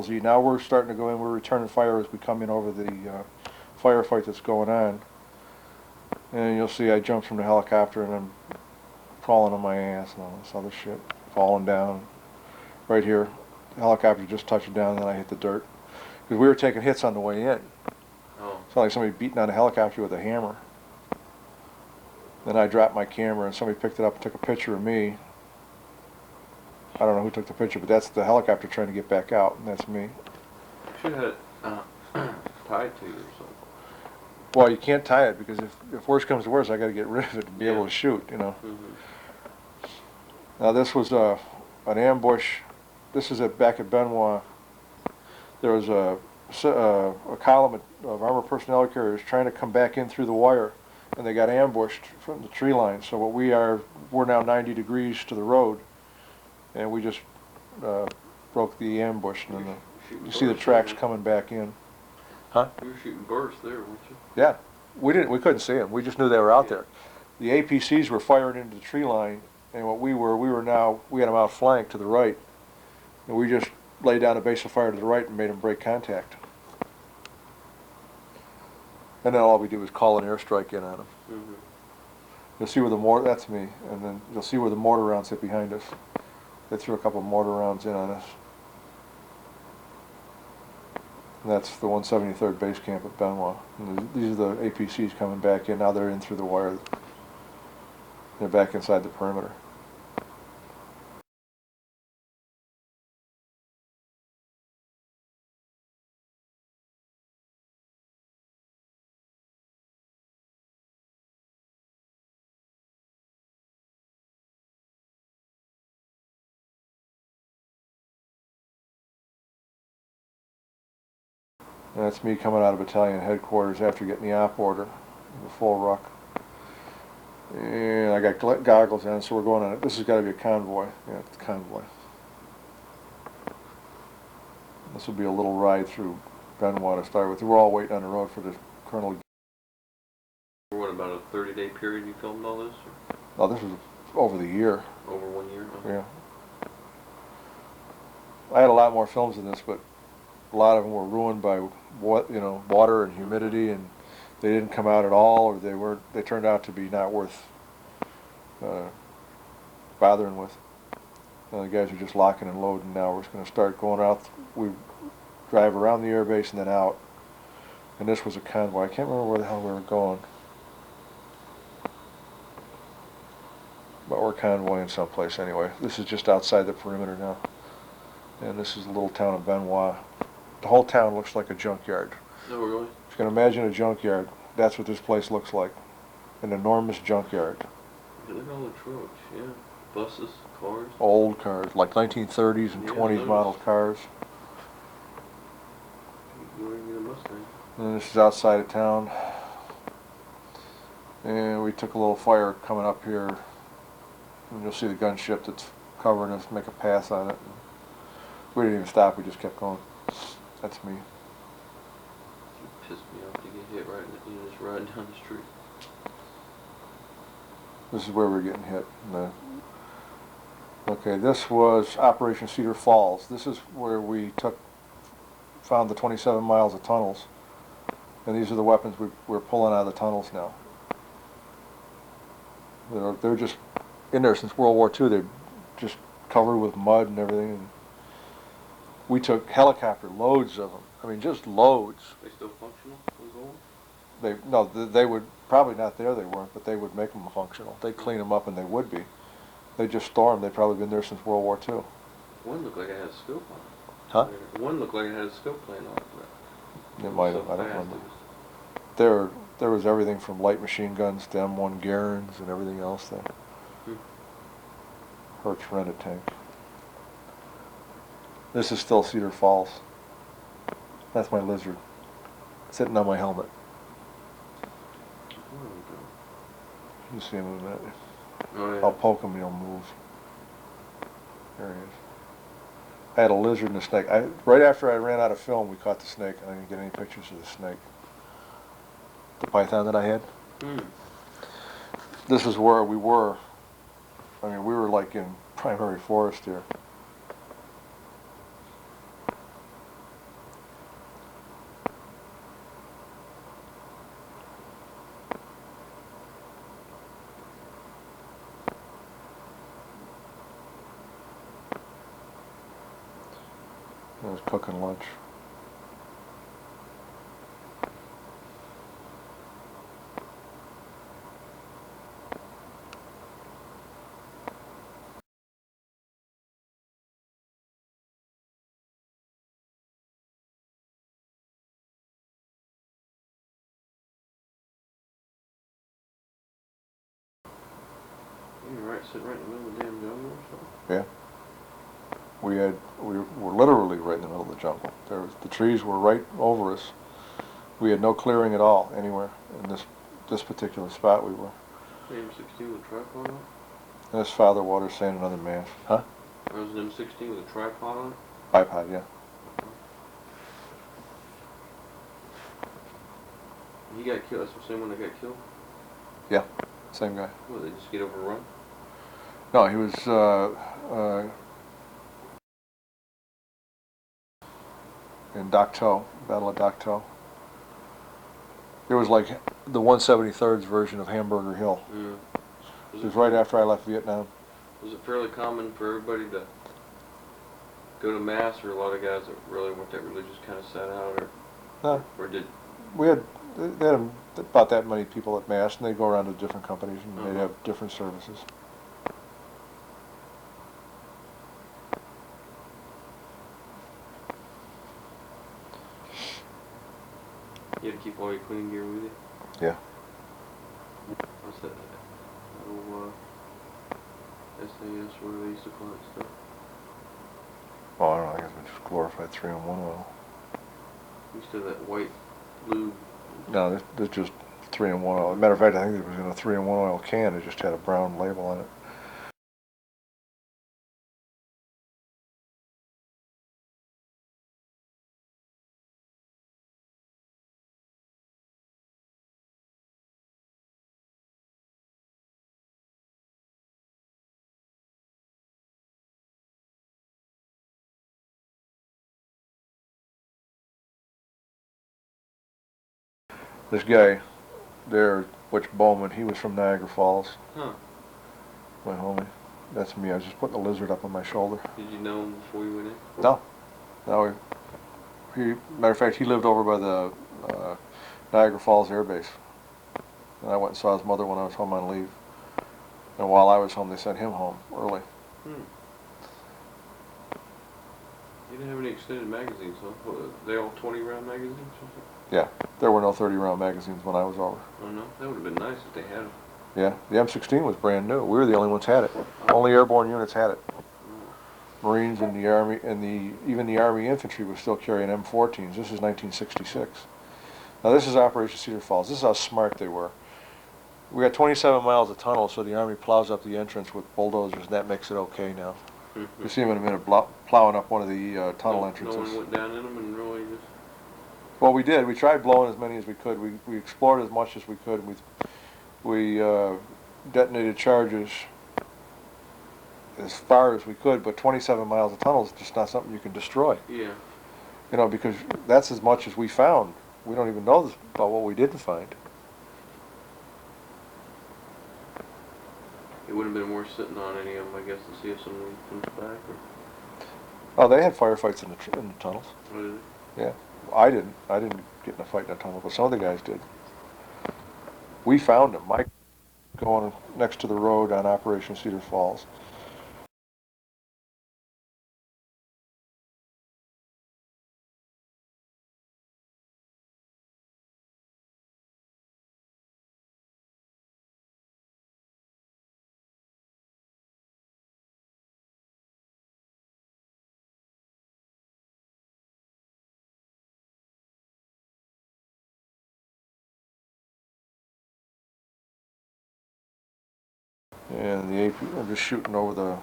LZ. Now we're starting to go in, we're returning fire as we come in over the firefight that's going on. And you'll see I jumped from the helicopter and I'm crawling on my ass and all this other shit, falling down. Right here, the helicopter just touched down and then I hit the dirt. Because we were taking hits on the way in. Oh. It's like somebody beating on a helicopter with a hammer. Then I dropped my camera and somebody picked it up and took a picture of me. I don't know who took the picture, but that's the helicopter trying to get back out, and that's me. You should have had it tied to you or something. Well, you can't tie it because if worse comes to worse, I got to get rid of it and be able to shoot, you know. Now this was an ambush. This is back at Benoit. There was a column of armored personnel carriers trying to come back in through the wire, and they got ambushed from the tree line. So what we're now 90 degrees to the road, and we just broke the ambush. And then you see the tracks coming back in. Huh? You were shooting bursts there, weren't you? Yeah, we couldn't see them. We just knew they were out there. The APCs were firing into the tree line, and what we had them outflanked to the right, and we just laid down a base of fire to the right and made them break contact. And then all we did was call an airstrike in on them. You'll see where the mortar, that's me, and then you'll see where the mortar rounds hit behind us. They threw a couple of mortar rounds in on us. And that's the 173rd base camp at Benoit. And these are the APCs coming back in. Now they're in through the wire. They're back inside the perimeter. And that's me coming out of battalion headquarters after getting the op order, the full ruck. And I got goggles on, so we're going on it. This has got to be a convoy. Yeah, it's a convoy. This will be a little ride through Benoit to start with. We're all waiting on the road for the colonel. What, about a 30-day period you filmed all this? No, this was over the year. Over 1 year? Okay. Yeah. I had a lot more films than this, but a lot of them were ruined by water and humidity, and they didn't come out at all, or they turned out to be not worth bothering with. And the guys are just locking and loading now. We're just going to start going out. We drive around the airbase and then out. And this was a convoy. I can't remember where the hell we were going. But we're convoying someplace anyway. This is just outside the perimeter now. And this is the little town of Benoit. The whole town looks like a junkyard. No, really? If you can imagine a junkyard, that's what this place looks like. An enormous junkyard. Look at all the trucks, yeah. Buses, cars. Old cars, like 1930s and 20s model cars. And this is outside of town. And we took a little fire coming up here. And you'll see the gunship that's covering us, make a pass on it. We didn't even stop, we just kept going. That's me. You pissed me off to get hit right in the, just riding down the street. This is where we're getting hit. Okay, this was Operation Cedar Falls. This is where we found the 27 miles of tunnels. And these are the weapons we're pulling out of the tunnels now. They're just in there since World War II. They're just covered with mud and everything. And we took helicopter loads of them. I mean, just loads. They still functional? They would, probably not there they weren't, but they would make them functional. They'd clean them up and they would be. They'd just store them. They'd probably been there since World War II. One looked like it had a scope on it. Huh? One looked like it had a scope plane on it. It might have, I don't remember. There was everything from light machine guns to M1 Garins and everything else there. Hertz rented tank. This is still Cedar Falls. That's my lizard, sitting on my helmet. You see him in a minute. Oh, yeah. I'll poke him, he'll move. There he is. I had a lizard and a snake. Right after I ran out of film, we caught the snake. I didn't get any pictures of the snake. The python that I had. This is where we were. I mean, we were like in primary forest here. I was cooking lunch. You're right, sitting right in the middle of the damn jungle or something. Yeah. We were literally right in the middle of the jungle. The trees were right over us. We had no clearing at all anywhere in this particular spot we were. M16 with a tripod on? And this father water saying another mass. Huh? That was an M16 with a tripod on it? Bipod, yeah. He got killed. That's the same one that got killed? Yeah, same guy. What, they just get overrun? No, he was in Docto, Battle of Docto. It was like the 173rd's version of Hamburger Hill. Yeah. It was right after I left Vietnam. Was it fairly common for everybody to go to mass, or a lot of guys that really weren't that religious kind of sat out, or did? They had about that many people at mass, and they'd go around to different companies, and they'd have different services. You had to keep all your cleaning gear with you? Yeah. What's that? Oh, SAS, what do they used to call it stuff? Oh, I don't know, I guess it's just glorified 3-in-1 oil. Used to have that white, blue. No, this just 3-in-1 oil. Matter of fact, I think it was in a 3-in-1 oil can. It just had a brown label on it. This guy there, Butch Bowman, he was from Niagara Falls. Huh. My homie. That's me. I was just putting a lizard up on my shoulder. Did you know him before you went in? No. No. Matter of fact, he lived over by the Niagara Falls Air Base. And I went and saw his mother when I was home on leave. And while I was home, they sent him home early. Hmm. You didn't have any extended magazines, huh? What, they all 20-round magazines or something? Yeah. There were no 30-round magazines when I was over. Oh, no? That would have been nice if they had them. Yeah. The M16 was brand new. We were the only ones had it. Only airborne units had it. Marines and the Army and even the Army infantry was still carrying M14s. This is 1966. Now this is Operation Cedar Falls. This is how smart they were. We got 27 miles of tunnel, so the Army plows up the entrance with bulldozers, and that makes it okay now. You see them in a minute plowing up one of the tunnel entrances. No one went down in them and really just... Well, we did. We tried blowing as many as we could. We explored as much as we could. We detonated charges as far as we could, but 27 miles of tunnel is just not something you can destroy. Yeah. You know, because that's as much as we found. We don't even know about what we didn't find. It wouldn't have been worth sitting on any of them, I guess, to see if somebody comes back, or... Oh, they had firefights in the tunnels. Oh, did they? Yeah. I didn't get in a fight in a tunnel, but some of the guys did. We found them. Mike going next to the road on Operation Cedar Falls. And the AP, I'm just shooting over the